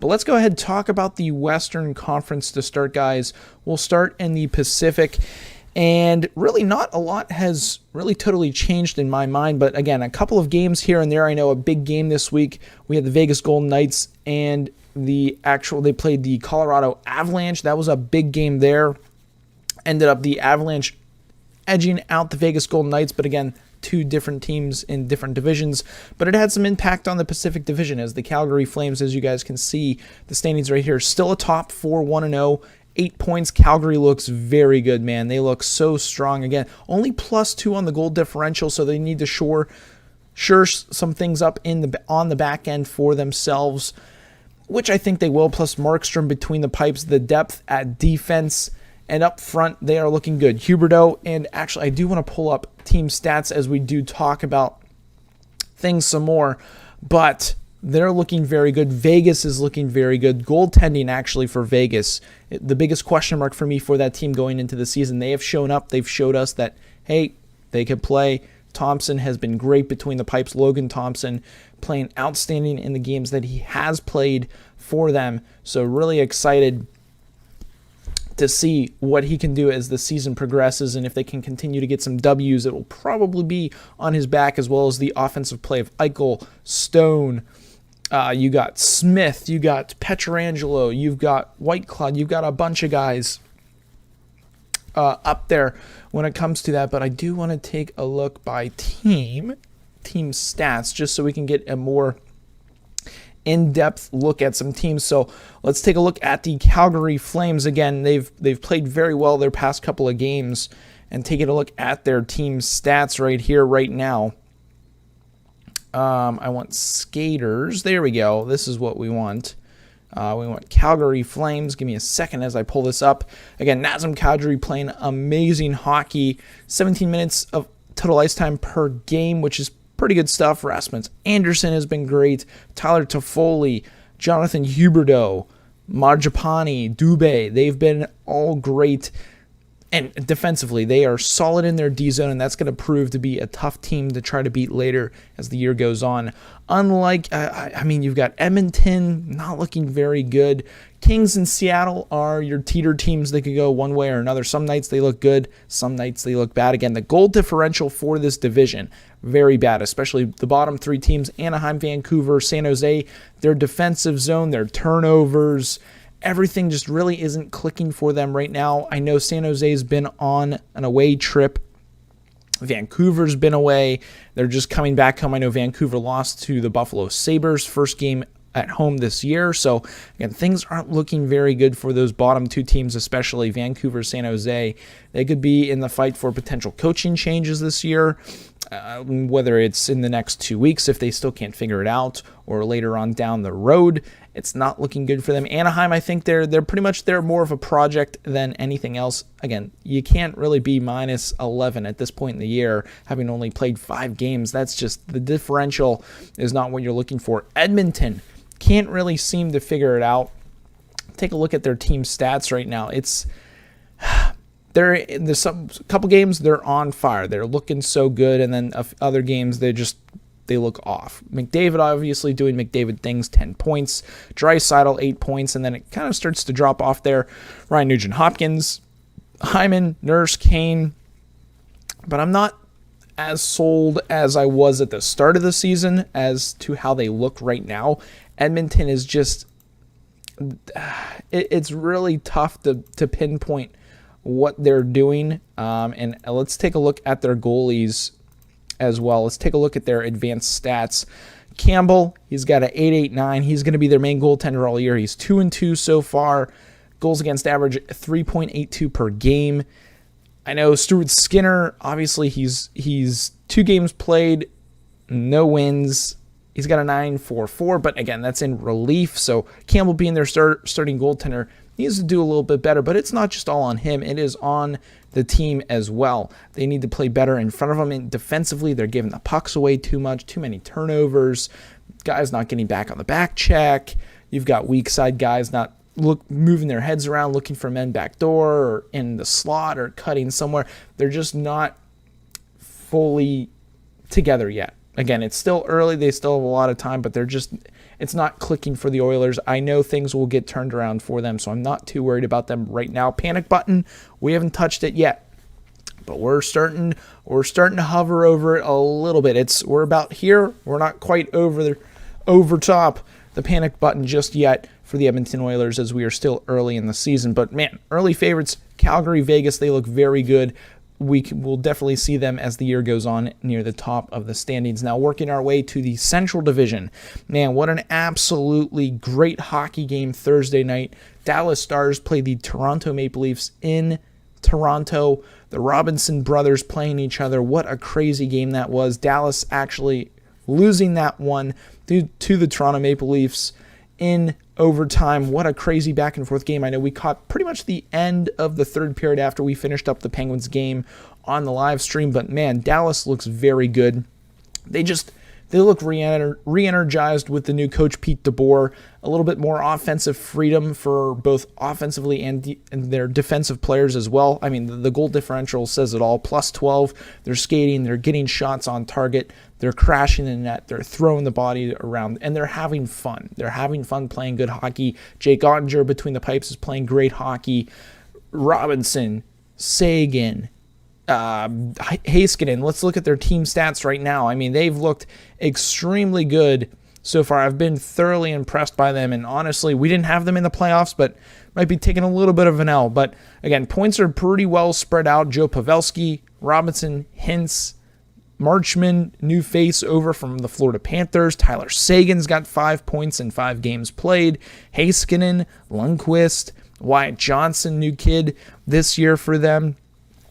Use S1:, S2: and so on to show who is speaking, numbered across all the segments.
S1: But let's go ahead and talk about the Western Conference to start, guys. We'll start in the Pacific. And really not a lot has really totally changed in my mind. But again, a couple of games here and there. I know a big game this week. We had the Vegas Golden Knights and they played the Colorado Avalanche. That was a big game there. Ended up the Avalanche edging out the Vegas Golden Knights. But again, two different teams in different divisions, but it had some impact on the Pacific Division as the Calgary Flames, as you guys can see, the standings right here, still atop 4-1-0, 8 points. Calgary looks very good, man. They look so strong. Again, only +2 on the goal differential, so they need to shore some things up on the back end for themselves, which I think they will, plus Markstrom between the pipes, the depth at defense. And up front, they are looking good. Huberdeau, and actually, I do want to pull up team stats as we do talk about things some more, but they're looking very good. Vegas is looking very good. Goaltending, actually, for Vegas, the biggest question mark for me for that team going into the season. They have shown up. They've showed us that, hey, they can play. Thompson has been great between the pipes. Logan Thompson playing outstanding in the games that he has played for them. So really excited to see what he can do as the season progresses, and if they can continue to get some W's, it will probably be on his back, as well as the offensive play of Eichel, Stone. You got Smith, you got Pietrangelo, you've got Whitecloud, you've got a bunch of guys up there when it comes to that. But I do want to take a look by team stats, just so we can get a more in-depth look at some teams. So let's take a look at the Calgary Flames. Again, they've played very well their past couple of games, and taking a look at their team stats right here, right now. I want skaters. There we go. This is what we want. We want Calgary Flames. Give me a second as I pull this up. Again, Nazem Kadri playing amazing hockey. 17 minutes of total ice time per game, which is pretty good stuff. Rasmus Anderson has been great. Tyler Toffoli, Jonathan Huberdeau, Marjapani, Dubé, they've been all great. And defensively, they are solid in their D zone, and that's going to prove to be a tough team to try to beat later as the year goes on. Unlike, you've got Edmonton not looking very good. Kings and Seattle are your teeter teams. They could go one way or another. Some nights they look good, some nights they look bad. Again, the goal differential for this division, very bad, especially the bottom three teams, Anaheim, Vancouver, San Jose. Their defensive zone, their turnovers, everything just really isn't clicking for them right now. I know San Jose's been on an away trip. Vancouver's been away. They're just coming back home. I know Vancouver lost to the Buffalo Sabres first game at home this year. So, again, things aren't looking very good for those bottom two teams, especially Vancouver, San Jose. They could be in the fight for potential coaching changes this year, whether it's in the next 2 weeks if they still can't figure it out, or later on down the road. It's not looking good for them. Anaheim, I think they're pretty much more of a project than anything else. Again, you can't really be minus 11 at this point in the year, having only played 5 games. That's just, the differential is not what you're looking for. Edmonton can't really seem to figure it out. Take a look at their team stats right now. There's a couple games they're on fire. They're looking so good, and then other games they look off. McDavid obviously doing McDavid things, 10 points. Draisaitl, 8 points, and then it kind of starts to drop off there. Ryan Nugent-Hopkins, Hyman, Nurse, Kane. But I'm not as sold as I was at the start of the season as to how they look right now. Edmonton is just, it's really tough to pinpoint what they're doing. And let's take a look at their goalies as well. Let's take a look at their advanced stats. Campbell, he's got an 8.89. He's going to be their main goaltender all year. He's 2-2 so far. Goals against average 3.82 per game. I know Stuart Skinner, obviously he's 2 games played, no wins. He's got a 9.44, but again, that's in relief. So Campbell being their starting goaltender needs to do a little bit better, but it's not just all on him. It is on the team as well. They need to play better in front of them. And defensively, they're giving the pucks away too much, too many turnovers. Guys not getting back on the back check. You've got weak side guys not moving their heads around, looking for men back door or in the slot or cutting somewhere. They're just not fully together yet. Again, it's still early. They still have a lot of time, but they're just, it's not clicking for the Oilers. I know things will get turned around for them, so I'm not too worried about them right now. Panic button, we haven't touched it yet, but we're starting to hover over it a little bit. We're about here. We're not quite over top the panic button just yet for the Edmonton Oilers, as we are still early in the season. But man, early favorites, Calgary, Vegas, they look very good. We'll definitely see them as the year goes on near the top of the standings. Now working our way to the Central Division. Man, what an absolutely great hockey game Thursday night. Dallas Stars played the Toronto Maple Leafs in Toronto. The Robinson brothers playing each other. What a crazy game that was. Dallas actually losing that one to the Toronto Maple Leafs in overtime. What a crazy back and forth game. I know we caught pretty much the end of the third period after we finished up the Penguins game on the live stream, but man, Dallas looks very good. They look re-energized with the new coach Pete DeBoer, a little bit more offensive freedom for both offensively and their defensive players as well. I mean, the goal differential says it all. Plus 12, they're skating, they're getting shots on target, they're crashing the net, they're throwing the body around, and they're having fun. They're having fun playing good hockey. Jake Ottinger between the pipes is playing great hockey. Robinson, Sagan, Heiskanen, let's look at their team stats right now. I mean, they've looked extremely good so far. I've been thoroughly impressed by them, and honestly, we didn't have them in the playoffs, but might be taking a little bit of an L. But again, points are pretty well spread out. Joe Pavelski, Robinson, Hintz, Marchman, new face over from the Florida Panthers. Tyler Sagan's got 5 points in 5 games played. Heiskanen, Lundqvist, Wyatt Johnson, new kid this year for them.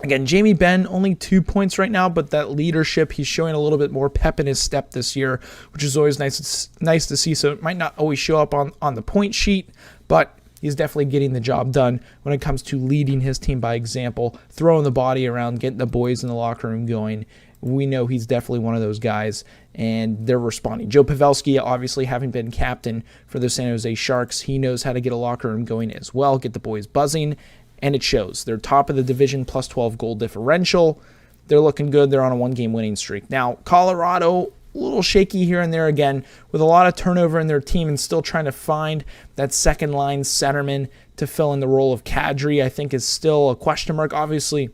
S1: Again, Jamie Benn, only 2 points right now, but that leadership, he's showing a little bit more pep in his step this year, which is always nice to see. So it might not always show up on the point sheet, but he's definitely getting the job done when it comes to leading his team by example, throwing the body around, getting the boys in the locker room going. We know he's definitely one of those guys, and they're responding. Joe Pavelski, obviously having been captain for the San Jose Sharks, he knows how to get a locker room going as well, get the boys buzzing, and it shows. They're top of the division, plus 12 goal differential. They're looking good. They're on a 1-game winning streak. Now, Colorado, a little shaky here and there again, with a lot of turnover in their team and still trying to find that second-line centerman to fill in the role of Kadri, I think is still a question mark. Obviously,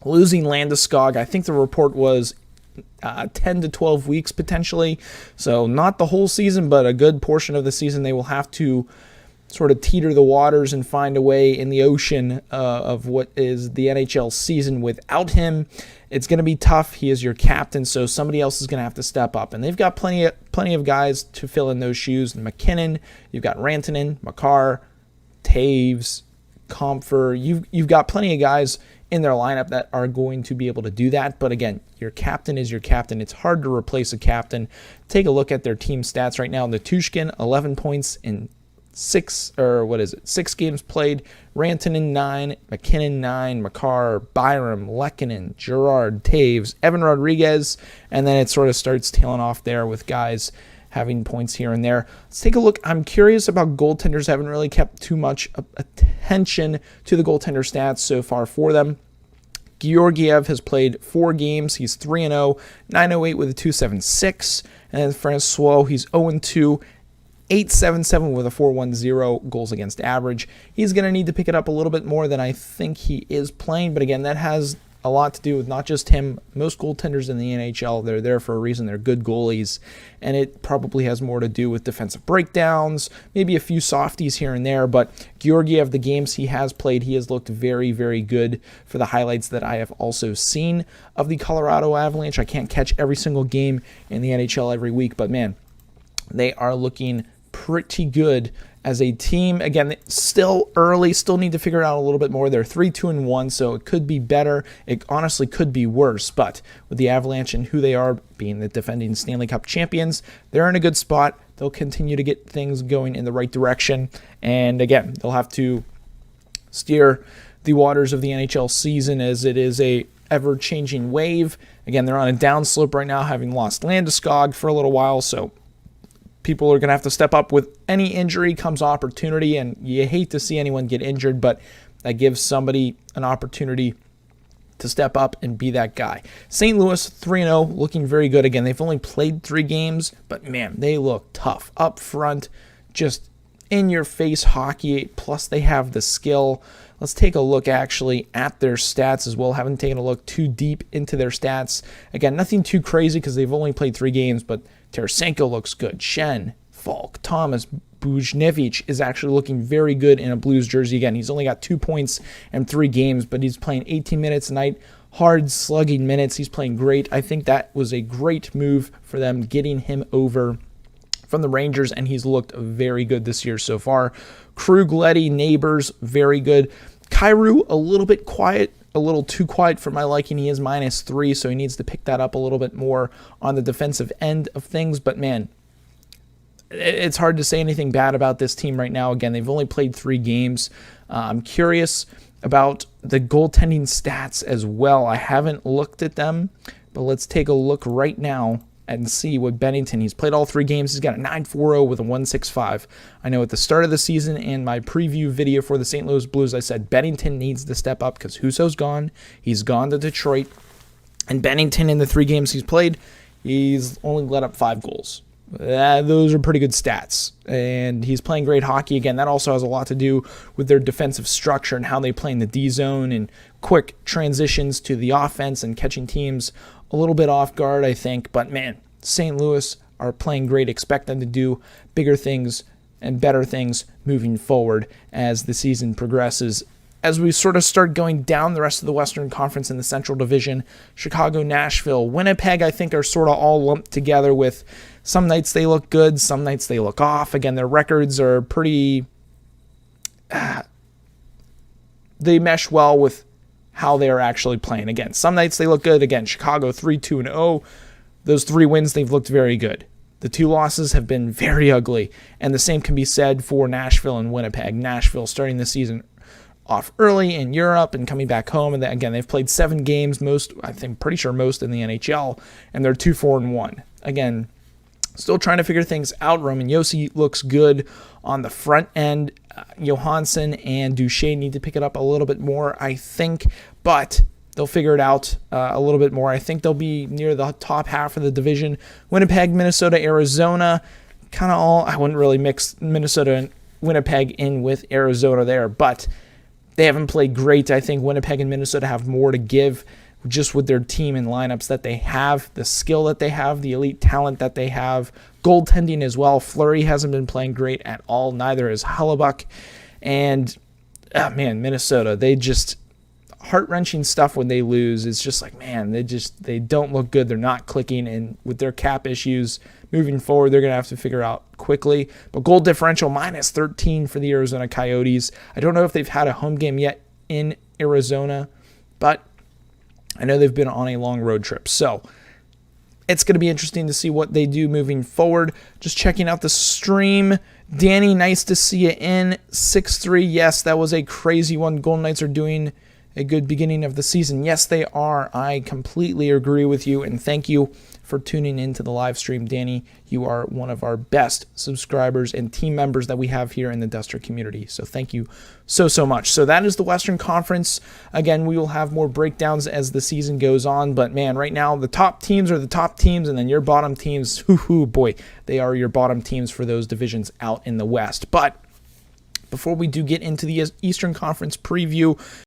S1: losing Landeskog, I think the report was 10 to 12 weeks potentially. So not the whole season, but a good portion of the season they will have to sort of teeter the waters and find a way in the ocean of what is the NHL season without him. It's going to be tough. He is your captain, so somebody else is going to have to step up. And they've got plenty of guys to fill in those shoes. McKinnon, you've got Rantanen, Makar, Taves, Comfer. You've got plenty of guys in their lineup that are going to be able to do that. But again, your captain is your captain. It's hard to replace a captain. Take a look at their team stats right now. Natushkin, 11 points in 6 games played. Rantanen 9, McKinnon 9, Makar, Byram, Lehkonen, Gerard, Taves, Evan Rodriguez, and then it sort of starts tailing off there with guys having points here and there. Let's take a look. I'm curious about goaltenders. Haven't really kept too much attention to the goaltender stats so far for them. Georgiev has played 4 games. He's 3-0, 908 with a 2.76. And then Francois, he's 0-2, 877 with a 4.10 goals against average. He's going to need to pick it up a little bit more than I think he is playing. But again, that has a lot to do with not just him. Most goaltenders in the NHL, they're there for a reason. They're good goalies. And it probably has more to do with defensive breakdowns, maybe a few softies here and there. But Georgiev, the games he has played, he has looked very, very good for the highlights that I have also seen of the Colorado Avalanche. I can't catch every single game in the NHL every week, but man, they are looking pretty good as a team. Again, still early, still need to figure it out a little bit more. They're 3-2-1, so it could be better. It honestly could be worse, but with the Avalanche and who they are, being the defending Stanley Cup champions, they're in a good spot. They'll continue to get things going in the right direction, and again, they'll have to steer the waters of the NHL season as it is a ever-changing wave. Again, they're on a downslope right now, having lost Landeskog for a little while, so people are going to have to step up. With any injury comes opportunity, and you hate to see anyone get injured, but that gives somebody an opportunity to step up and be that guy. St. Louis 3-0, looking very good. Again, they've only played 3 games, but man, they look tough up front, just in-your-face hockey, plus they have the skill. Let's take a look actually at their stats as well. Haven't taken a look too deep into their stats. Again, nothing too crazy because they've only played 3 games, but Tarasenko looks good. Shen, Falk, Thomas, Buchnevich is actually looking very good in a Blues jersey. Again, he's only got 2 points in 3 games, but he's playing 18 minutes a night, hard slugging minutes. He's playing great. I think that was a great move for them, getting him over from the Rangers, and he's looked very good this year so far. Krug, Leddy, Neighbors, very good. Kyrou, a little bit quiet, a little too quiet for my liking. He is -3, so he needs to pick that up a little bit more on the defensive end of things, but man, it's hard to say anything bad about this team right now. Again, they've only played 3 games. I'm curious about the goaltending stats as well. I haven't looked at them, but let's take a look right now and see what Bennington. He's played all 3 games. He's got a 9.40 with a 1.65. I know at the start of the season and my preview video for the St. Louis Blues, I said Bennington needs to step up because Husso's gone. He's gone to Detroit. And Bennington, in the 3 games he's played, he's only let up 5 goals. Those are pretty good stats, and he's playing great hockey. Again, that also has a lot to do with their defensive structure and how they play in the D zone and quick transitions to the offense and catching teams a little bit off guard, I think. But man, St. Louis are playing great. Expect them to do bigger things and better things moving forward as the season progresses. As we sort of start going down the rest of the Western Conference in the Central Division, Chicago, Nashville, Winnipeg, I think, are sort of all lumped together with some nights they look good, some nights they look off. Again, their records are pretty... they mesh well with how they are actually playing. Again, some nights they look good. Again, Chicago 3-2-0. Those 3 wins, they've looked very good. The 2 losses have been very ugly, and the same can be said for Nashville and Winnipeg. Nashville starting the season off early in Europe and coming back home. And then, again, they've played 7 games, most, I think, pretty sure most in the NHL, and they're 2-4-1. Again, still trying to figure things out. Roman Josi looks good on the front end. Johansson and Duchesne need to pick it up a little bit more, I think, but they'll figure it out a little bit more. I think they'll be near the top half of the division. Winnipeg, Minnesota, Arizona, kind of all, I wouldn't really mix Minnesota and Winnipeg in with Arizona there, but they haven't played great. I think Winnipeg and Minnesota have more to give just with their team and lineups that they have, the skill that they have, the elite talent that they have, goaltending as well. Fleury hasn't been playing great at all. Neither is Hellebuck. And, man, Minnesota, they just... heart-wrenching stuff when they lose. It's just like, man, they don't look good. They're not clicking, and with their cap issues moving forward, they're going to have to figure out quickly. But goal differential -13 for the Arizona Coyotes. I don't know if they've had a home game yet in Arizona, but I know they've been on a long road trip. So it's going to be interesting to see what they do moving forward. Just checking out the stream. Danny, nice to see you in. 6-3. Yes, that was a crazy one. Golden Knights are doing a good beginning of the season. Yes, they are. I completely agree with you, and thank you for tuning in to the live stream, Danny. You are one of our best subscribers and team members that we have here in the Duster community, so thank you so much. So that is the Western Conference. Again, we will have more breakdowns as the season goes on, but man, right now the top teams are the top teams, and then your bottom teams, boy, they are your bottom teams for those divisions out in the West. But before we do get into the Eastern Conference preview,